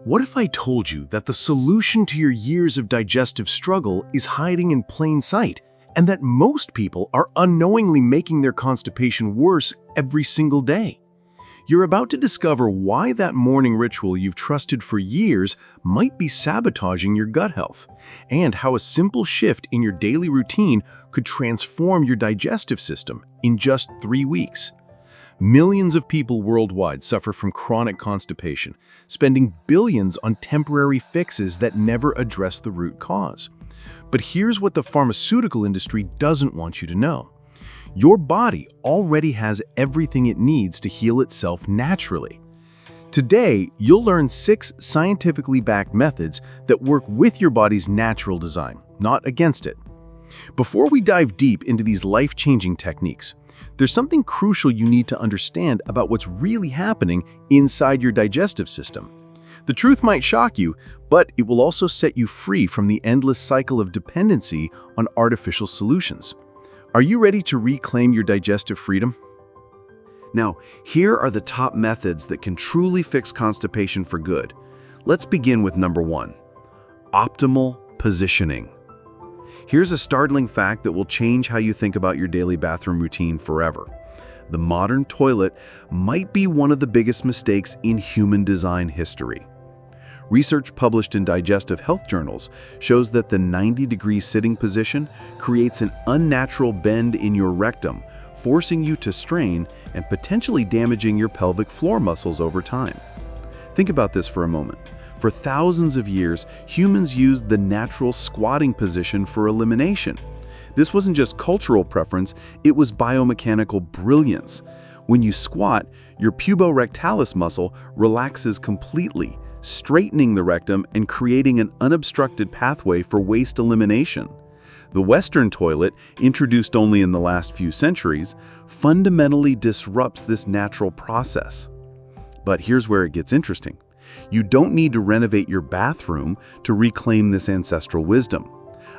What if I told you that the solution to your years of digestive struggle is hiding in plain sight, and that most people are unknowingly making their constipation worse every single day? You're about to discover why that morning ritual you've trusted for years might be sabotaging your gut health, and how a simple shift in your daily routine could transform your digestive system in just 3 weeks. Millions of people worldwide suffer from chronic constipation, spending billions on temporary fixes that never address the root cause. But here's what the pharmaceutical industry doesn't want you to know. Your body already has everything it needs to heal itself naturally. Today, you'll learn 6 scientifically backed methods that work with your body's natural design, not against it. Before we dive deep into these life-changing techniques, there's something crucial you need to understand about what's really happening inside your digestive system. The truth might shock you, but it will also set you free from the endless cycle of dependency on artificial solutions. Are you ready to reclaim your digestive freedom? Now, here are the top methods that can truly fix constipation for good. Let's begin with number 1, optimal positioning. Here's a startling fact that will change how you think about your daily bathroom routine forever. The modern toilet might be one of the biggest mistakes in human design history. Research published in digestive health journals shows that the 90-degree sitting position creates an unnatural bend in your rectum, forcing you to strain and potentially damaging your pelvic floor muscles over time. Think about this for a moment. For thousands of years, humans used the natural squatting position for elimination. This wasn't just cultural preference, it was biomechanical brilliance. When you squat, your puborectalis muscle relaxes completely, straightening the rectum and creating an unobstructed pathway for waste elimination. The Western toilet, introduced only in the last few centuries, fundamentally disrupts this natural process. But here's where it gets interesting. You don't need to renovate your bathroom to reclaim this ancestral wisdom.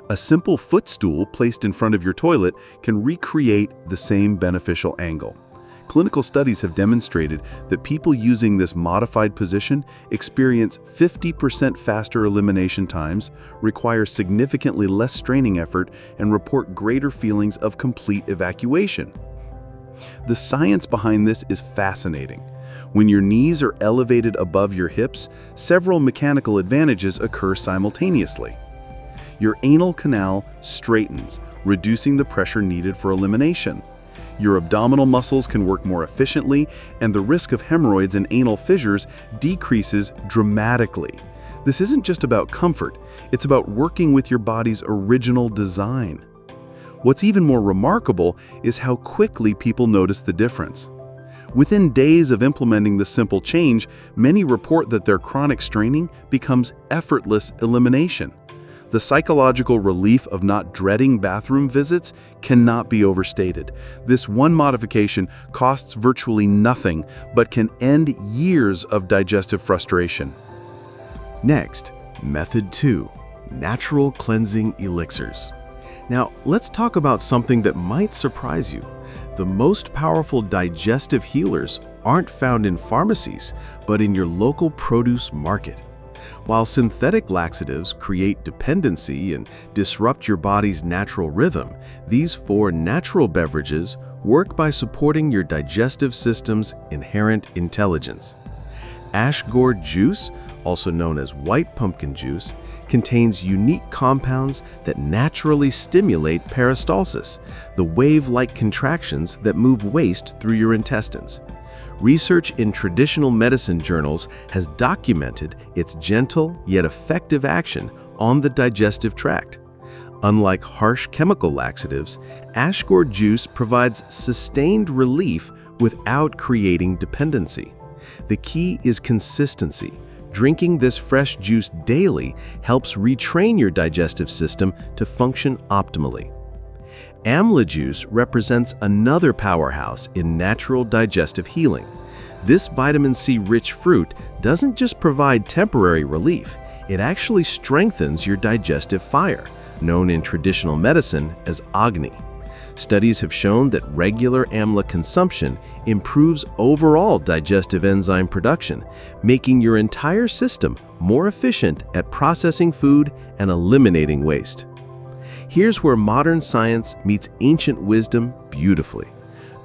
A simple footstool placed in front of your toilet can recreate the same beneficial angle. Clinical studies have demonstrated that people using this modified position experience 50% faster elimination times, require significantly less straining effort, and report greater feelings of complete evacuation. The science behind this is fascinating. When your knees are elevated above your hips, several mechanical advantages occur simultaneously. Your anal canal straightens, reducing the pressure needed for elimination. Your abdominal muscles can work more efficiently, and the risk of hemorrhoids and anal fissures decreases dramatically. This isn't just about comfort, it's about working with your body's original design. What's even more remarkable is how quickly people notice the difference. Within days of implementing the simple change, many report that their chronic straining becomes effortless elimination. The psychological relief of not dreading bathroom visits cannot be overstated. This one modification costs virtually nothing, but can end years of digestive frustration. Next, Method 2, natural cleansing elixirs. Now, let's talk about something that might surprise you. The most powerful digestive healers aren't found in pharmacies, but in your local produce market. While synthetic laxatives create dependency and disrupt your body's natural rhythm, these 4 natural beverages work by supporting your digestive system's inherent intelligence. Ash gourd juice, also known as white pumpkin juice, contains unique compounds that naturally stimulate peristalsis, the wave-like contractions that move waste through your intestines. Research in traditional medicine journals has documented its gentle yet effective action on the digestive tract. Unlike harsh chemical laxatives, ash gourd juice provides sustained relief without creating dependency. The key is consistency. Drinking this fresh juice daily helps retrain your digestive system to function optimally. Amla juice represents another powerhouse in natural digestive healing. This vitamin C-rich fruit doesn't just provide temporary relief, it actually strengthens your digestive fire, known in traditional medicine as Agni. Studies have shown that regular amla consumption improves overall digestive enzyme production, making your entire system more efficient at processing food and eliminating waste. Here's where modern science meets ancient wisdom beautifully.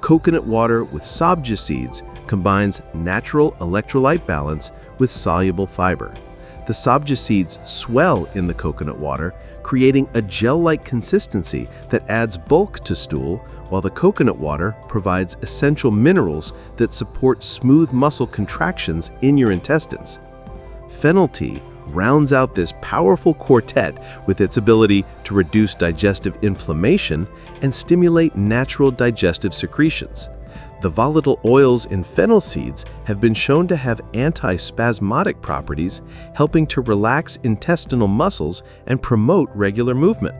Coconut water with sabja seeds combines natural electrolyte balance with soluble fiber. The sabja seeds swell in the coconut water, creating a gel-like consistency that adds bulk to stool, while the coconut water provides essential minerals that support smooth muscle contractions in your intestines. Fennel tea rounds out this powerful quartet with its ability to reduce digestive inflammation and stimulate natural digestive secretions. The volatile oils in fennel seeds have been shown to have antispasmodic properties, helping to relax intestinal muscles and promote regular movement.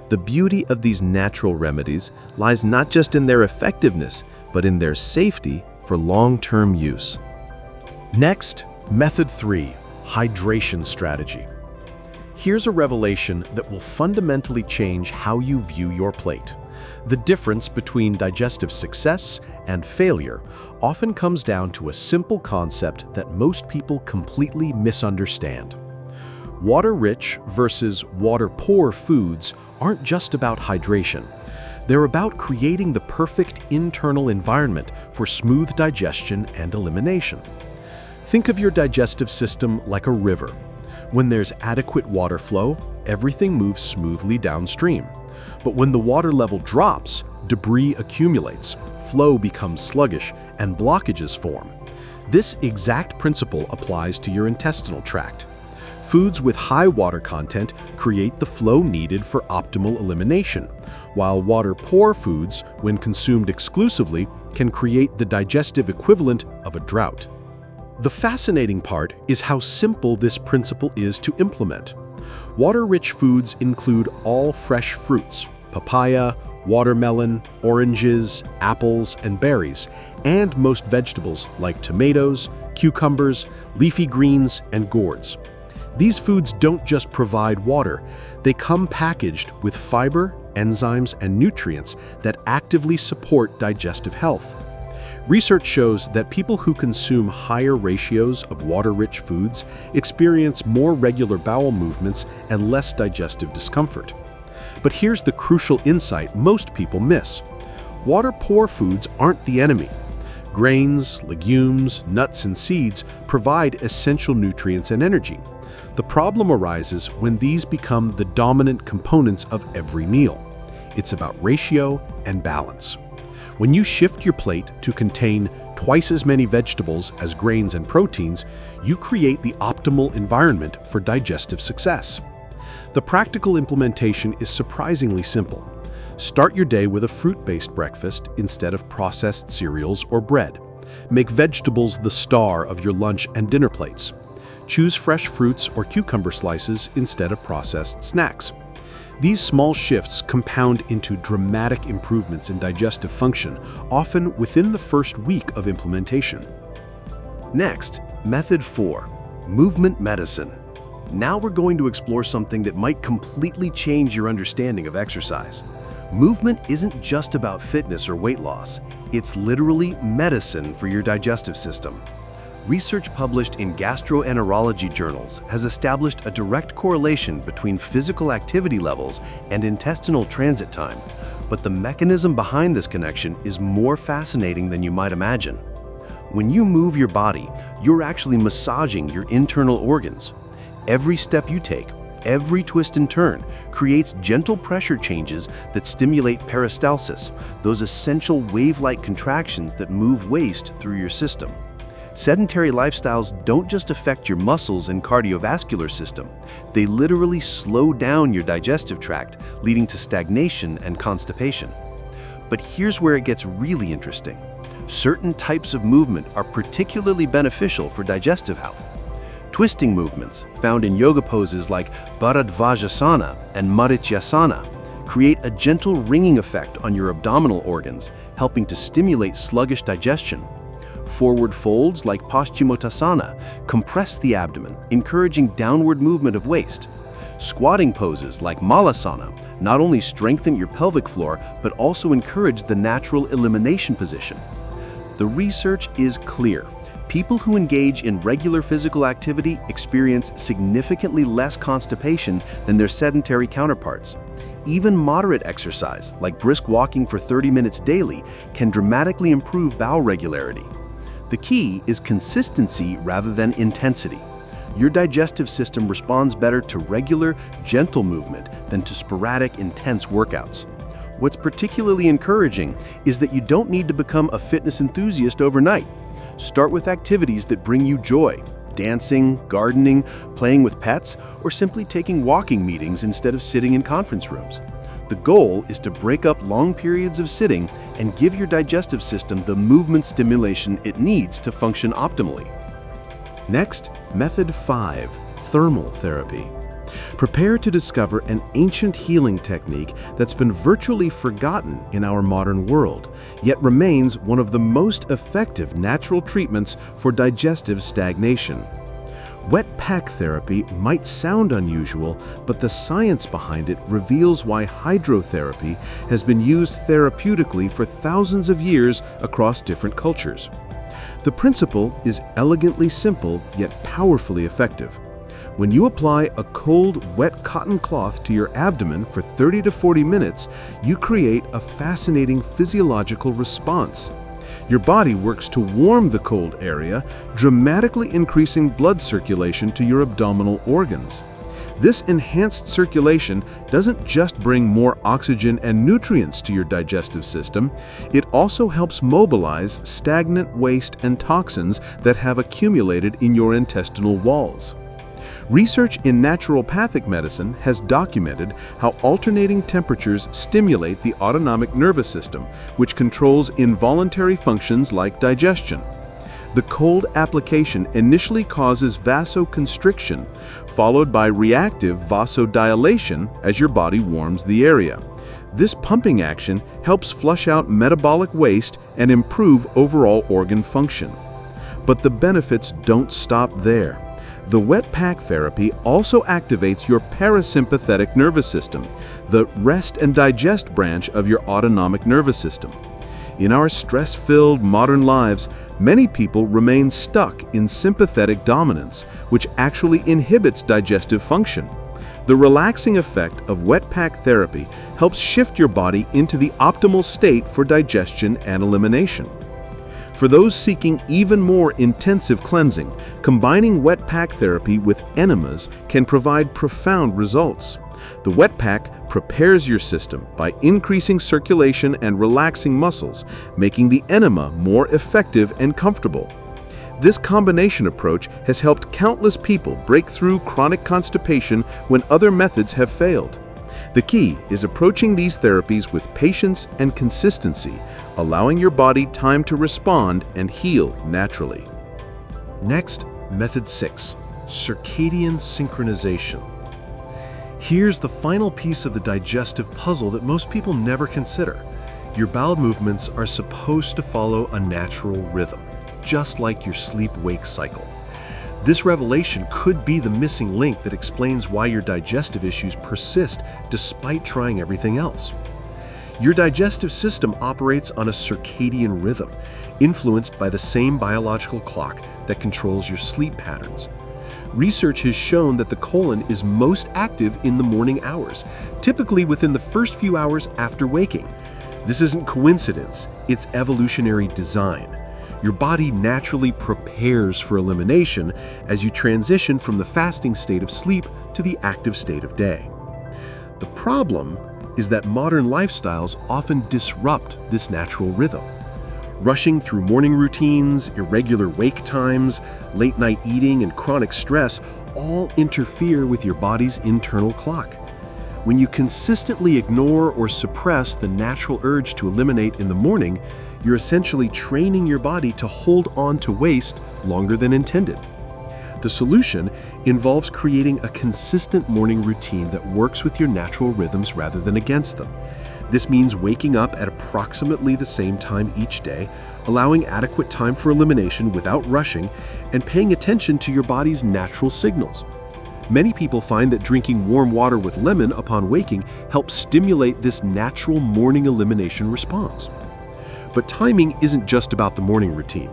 The beauty of these natural remedies lies not just in their effectiveness, but in their safety for long-term use. Next, Method 3, Hydration Strategy. Here's a revelation that will fundamentally change how you view your plate. The difference between digestive success and failure often comes down to a simple concept that most people completely misunderstand. Water-rich versus water-poor foods aren't just about hydration. They're about creating the perfect internal environment for smooth digestion and elimination. Think of your digestive system like a river. When there's adequate water flow, everything moves smoothly downstream. But when the water level drops, debris accumulates, flow becomes sluggish, and blockages form. This exact principle applies to your intestinal tract. Foods with high water content create the flow needed for optimal elimination, while water-poor foods, when consumed exclusively, can create the digestive equivalent of a drought. The fascinating part is how simple this principle is to implement. Water-rich foods include all fresh fruits, papaya, watermelon, oranges, apples, and berries, and most vegetables like tomatoes, cucumbers, leafy greens, and gourds. These foods don't just provide water, they come packaged with fiber, enzymes, and nutrients that actively support digestive health. Research shows that people who consume higher ratios of water-rich foods experience more regular bowel movements and less digestive discomfort. But here's the crucial insight most people miss. Water-poor foods aren't the enemy. Grains, legumes, nuts, and seeds provide essential nutrients and energy. The problem arises when these become the dominant components of every meal. It's about ratio and balance. When you shift your plate to contain twice as many vegetables as grains and proteins, you create the optimal environment for digestive success. The practical implementation is surprisingly simple. Start your day with a fruit-based breakfast instead of processed cereals or bread. Make vegetables the star of your lunch and dinner plates. Choose fresh fruits or cucumber slices instead of processed snacks. These small shifts compound into dramatic improvements in digestive function, often within the first week of implementation. Next, Method 4, Movement Medicine. Now we're going to explore something that might completely change your understanding of exercise. Movement isn't just about fitness or weight loss. It's literally medicine for your digestive system. Research published in gastroenterology journals has established a direct correlation between physical activity levels and intestinal transit time. But the mechanism behind this connection is more fascinating than you might imagine. When you move your body, you're actually massaging your internal organs. Every step you take, every twist and turn, creates gentle pressure changes that stimulate peristalsis, those essential wave-like contractions that move waste through your system. Sedentary lifestyles don't just affect your muscles and cardiovascular system, they literally slow down your digestive tract, leading to stagnation and constipation. But here's where it gets really interesting. Certain types of movement are particularly beneficial for digestive health. Twisting movements, found in yoga poses like Bharadvajasana and Marityasana, create a gentle ringing effect on your abdominal organs, helping to stimulate sluggish digestion. Forward folds like Paschimottanasana compress the abdomen, encouraging downward movement of waste. Squatting poses like Malasana not only strengthen your pelvic floor, but also encourage the natural elimination position. The research is clear. People who engage in regular physical activity experience significantly less constipation than their sedentary counterparts. Even moderate exercise, like brisk walking for 30 minutes daily, can dramatically improve bowel regularity. The key is consistency rather than intensity. Your digestive system responds better to regular, gentle movement than to sporadic, intense workouts. What's particularly encouraging is that you don't need to become a fitness enthusiast overnight. Start with activities that bring you joy: dancing, gardening, playing with pets, or simply taking walking meetings instead of sitting in conference rooms. The goal is to break up long periods of sitting and give your digestive system the movement stimulation it needs to function optimally. Next, Method 5, Thermal Therapy. Prepare to discover an ancient healing technique that's been virtually forgotten in our modern world, yet remains one of the most effective natural treatments for digestive stagnation. Wet pack therapy might sound unusual, but the science behind it reveals why hydrotherapy has been used therapeutically for thousands of years across different cultures. The principle is elegantly simple yet powerfully effective. When you apply a cold, wet cotton cloth to your abdomen for 30 to 40 minutes, you create a fascinating physiological response. Your body works to warm the cold area, dramatically increasing blood circulation to your abdominal organs. This enhanced circulation doesn't just bring more oxygen and nutrients to your digestive system, it also helps mobilize stagnant waste and toxins that have accumulated in your intestinal walls. Research in naturopathic medicine has documented how alternating temperatures stimulate the autonomic nervous system, which controls involuntary functions like digestion. The cold application initially causes vasoconstriction, followed by reactive vasodilation as your body warms the area. This pumping action helps flush out metabolic waste and improve overall organ function. But the benefits don't stop there. The wet pack therapy also activates your parasympathetic nervous system, the rest and digest branch of your autonomic nervous system. In our stress-filled modern lives, many people remain stuck in sympathetic dominance, which actually inhibits digestive function. The relaxing effect of wet pack therapy helps shift your body into the optimal state for digestion and elimination. For those seeking even more intensive cleansing, combining wet pack therapy with enemas can provide profound results. The wet pack prepares your system by increasing circulation and relaxing muscles, making the enema more effective and comfortable. This combination approach has helped countless people break through chronic constipation when other methods have failed. The key is approaching these therapies with patience and consistency, allowing your body time to respond and heal naturally. Next, Method 6, Circadian Synchronization. Here's the final piece of the digestive puzzle that most people never consider. Your bowel movements are supposed to follow a natural rhythm, just like your sleep-wake cycle. This revelation could be the missing link that explains why your digestive issues persist despite trying everything else. Your digestive system operates on a circadian rhythm, influenced by the same biological clock that controls your sleep patterns. Research has shown that the colon is most active in the morning hours, typically within the first few hours after waking. This isn't coincidence, it's evolutionary design. Your body naturally prepares for elimination as you transition from the fasting state of sleep to the active state of day. The problem is that modern lifestyles often disrupt this natural rhythm. Rushing through morning routines, irregular wake times, late-night eating, and chronic stress all interfere with your body's internal clock. When you consistently ignore or suppress the natural urge to eliminate in the morning, you're essentially training your body to hold on to waste longer than intended. The solution involves creating a consistent morning routine that works with your natural rhythms rather than against them. This means waking up at approximately the same time each day, allowing adequate time for elimination without rushing, and paying attention to your body's natural signals. Many people find that drinking warm water with lemon upon waking helps stimulate this natural morning elimination response. But timing isn't just about the morning routine.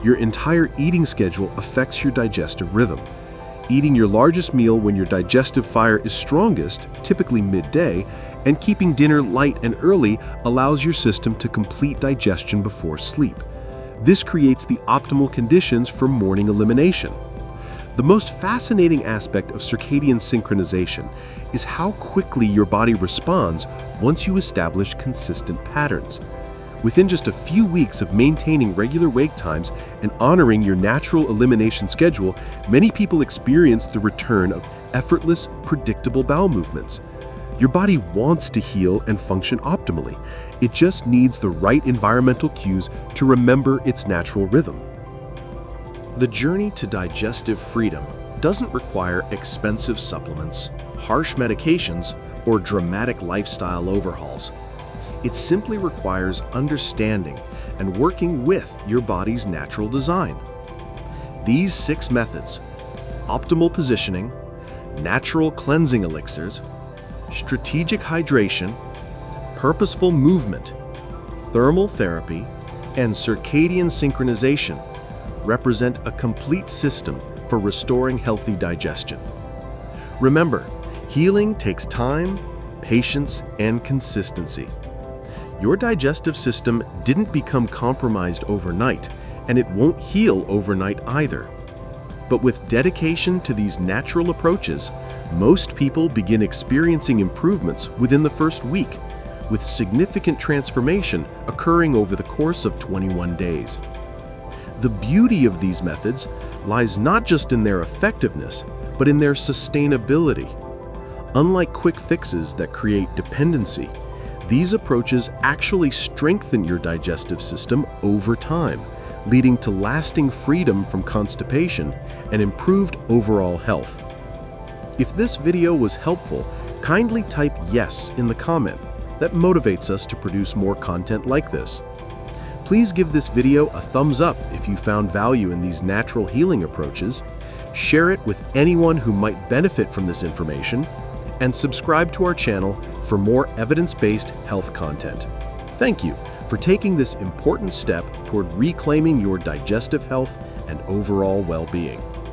Your entire eating schedule affects your digestive rhythm. Eating your largest meal when your digestive fire is strongest, typically midday, and keeping dinner light and early allows your system to complete digestion before sleep. This creates the optimal conditions for morning elimination. The most fascinating aspect of circadian synchronization is how quickly your body responds once you establish consistent patterns. Within just a few weeks of maintaining regular wake times and honoring your natural elimination schedule, many people experience the return of effortless, predictable bowel movements. Your body wants to heal and function optimally. It just needs the right environmental cues to remember its natural rhythm. The journey to digestive freedom doesn't require expensive supplements, harsh medications, or dramatic lifestyle overhauls. It simply requires understanding and working with your body's natural design. These 6 methods: optimal positioning, natural cleansing elixirs, strategic hydration, purposeful movement, thermal therapy, and circadian synchronization, represent a complete system for restoring healthy digestion. Remember, healing takes time, patience, and consistency. Your digestive system didn't become compromised overnight, and it won't heal overnight either. But with dedication to these natural approaches, most people begin experiencing improvements within the first week, with significant transformation occurring over the course of 21 days. The beauty of these methods lies not just in their effectiveness, but in their sustainability. Unlike quick fixes that create dependency, these approaches actually strengthen your digestive system over time, leading to lasting freedom from constipation and improved overall health. If this video was helpful, kindly type yes in the comment. That motivates us to produce more content like this. Please give this video a thumbs up if you found value in these natural healing approaches, share it with anyone who might benefit from this information, and subscribe to our channel for more evidence-based health content. Thank you for taking this important step toward reclaiming your digestive health and overall well-being.